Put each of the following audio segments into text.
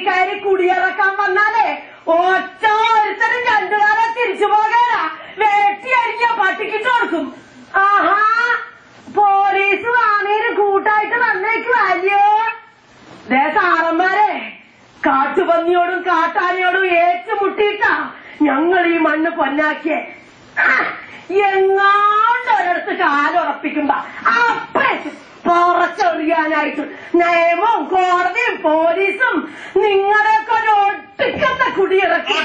കയറി കുടിയിറക്കാൻ വന്നാലേ ഒറ്റ ഒരുത്തരും രണ്ടുകാലം തിരിച്ചു പോകാനാ വേട്ടിയടിക്കാൻ പട്ടിക്കിട്ട് കൊടുക്കും. ആഹാ, പോലീസ് വാണീന് കൂട്ടായിട്ട് വന്നേക്കുവല്ലോ. ദേ സാറന്മാരെ, കാട്ടുപന്നിയോടും കാട്ടാനയോടും ഏറ്റുമുട്ടിയിട്ടാ ഞങ്ങൾ ഈ മണ്ണ് പൊന്നാക്കിയേ. എങ്ങാണ്ട് ഒരിടത്ത് കാലുറപ്പിക്കുമ്പോ അപ്പഴേ പുറച്ചെറിയാനായിട്ട് നിയമവും കോടതിയും പോലീസും നിങ്ങളെയൊക്കെ ഒരു ഒട്ടിക്കത്തെ കുടിയിറക്കി.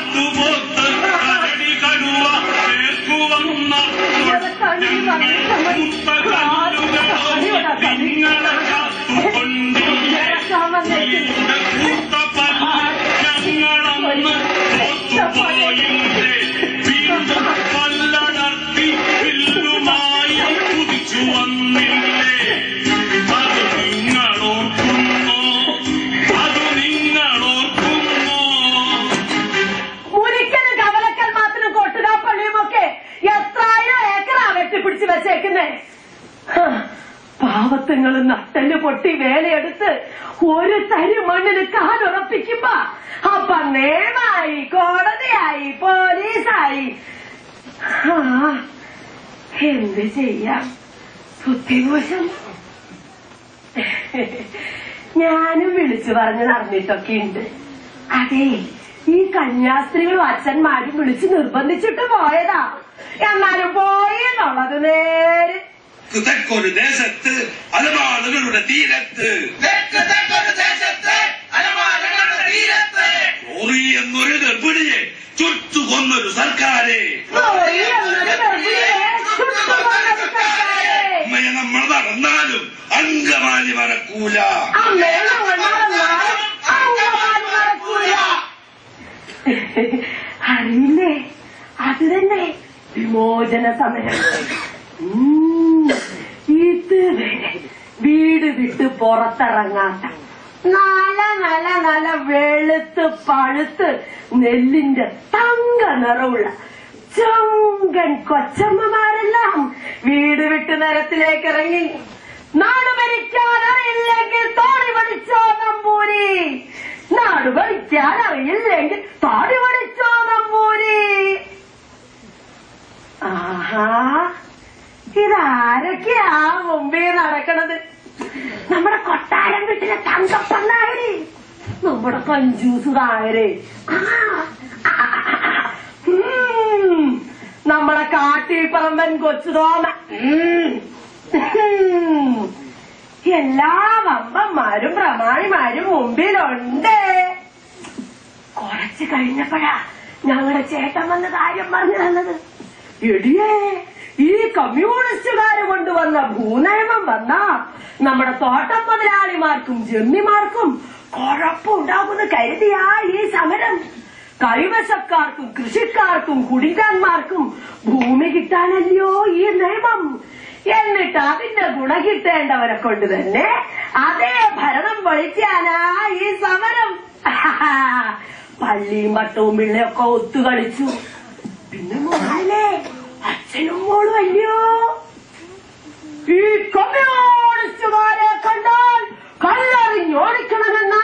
പാവത്തുങ്ങള് നട്ടല് പൊട്ടി വേലയെടുത്ത് ഒരു തരി മണ്ണിന് കാലുറപ്പിക്കുമ്പോ അപ്പൊ നിയമമായി, കോടതിയായി, പോലീസായി. എന്ത് ചെയ്യാം, ബുദ്ധിമോശം. ഞാനും വിളിച്ചു പറഞ്ഞ് നടന്നിട്ടൊക്കെ ഉണ്ട്. അതെ, ഈ കന്യാസ്ത്രീകളും അച്ഛന്മാരും വിളിച്ച് നിർബന്ധിച്ചിട്ട് പോയതാ. എന്നാലും പോയി എന്നുള്ളത് നേര്. തെക്കൊരു ദേശത്ത് അലമാലകളുടെ തീരത്ത്, ലോറി എന്നൊരു ഗർഭിണിയെ ചുട്ടു കൊന്നൊരു സർക്കാരെ അമ്മയെ നമ്മൾ നടന്നാലും അങ്കമാലി മറക്കൂല. അറിയില്ലേ, അത് തന്നെ വിമോചന സമരം. ഇതുവരെ വീട് വിട്ട് പുറത്തിറങ്ങാത്ത നല്ല നല്ല നല്ല വെളുത്ത് പഴുത്ത് നെല്ലിന്റെ തങ്ക നിറവുള്ള ചങ്കൻ കൊച്ചമ്മമാരെല്ലാം വീട് വിട്ട് നിരത്തിലേക്ക് ഇറങ്ങി. നാട് ഭരിക്കാൻ അറിയില്ലെങ്കിൽ താടി പഠിച്ചോ നമ്പൂരി, നാട് ഭരിക്കാൻ അറിയില്ലെങ്കിൽ താടി പഠിച്ചോ നമ്പൂരി. ആഹാ, ഇതാരൊക്കെയാ മുമ്പേ നടക്കണത്? നമ്മുടെ കൊട്ടാരം വീട്ടിലെ തങ്കപ്പനായരെ, നമ്മുടെ കഞ്ചൂസ് നായരെ, നമ്മുടെ കാട്ടിപ്പറമ്പൻ കൊച്ചുതോമ, എല്ലാ വമ്പന്മാരും പ്രമാണിമാരും മുമ്പിലുണ്ട്. കുറച്ച് കഴിഞ്ഞപ്പോഴാ ഞങ്ങളുടെ ചേട്ടൻ വന്ന കാര്യം പറഞ്ഞു തന്നത്. എടിയേ, ഈ കമ്മ്യൂണിസ്റ്റുകാര് കൊണ്ടുവന്ന ഭൂനിയമം വന്നാ നമ്മുടെ തോട്ടം മുതലാളിമാർക്കും ജമ്മിമാർക്കും കുഴപ്പമുണ്ടാകുമെന്ന് കരുതിയാ ഈ സമരം. കൈവശക്കാർക്കും കൃഷിക്കാർക്കും കുടികാന്മാർക്കും ഭൂമി കിട്ടാനല്ലയോ ഈ നിയമം. എന്നിട്ട് അതിന്റെ ഗുണം കിട്ടേണ്ടവരെ കൊണ്ട് തന്നെ അതേ ഭരണം പൊളിക്കാനാ ഈ സമരം. പള്ളിയും പട്ടവും പിള്ളയൊക്കെ ഒത്തുകളിച്ചു. പിന്നെ മോളല്ലേ, അച്ഛനും മോളും അല്ലയോ. ഈ കമ്മ്യൂണിസ്റ്റുകാരെ കണ്ടാൽ കല്ലെറിഞ്ഞോടിക്കണമെന്ന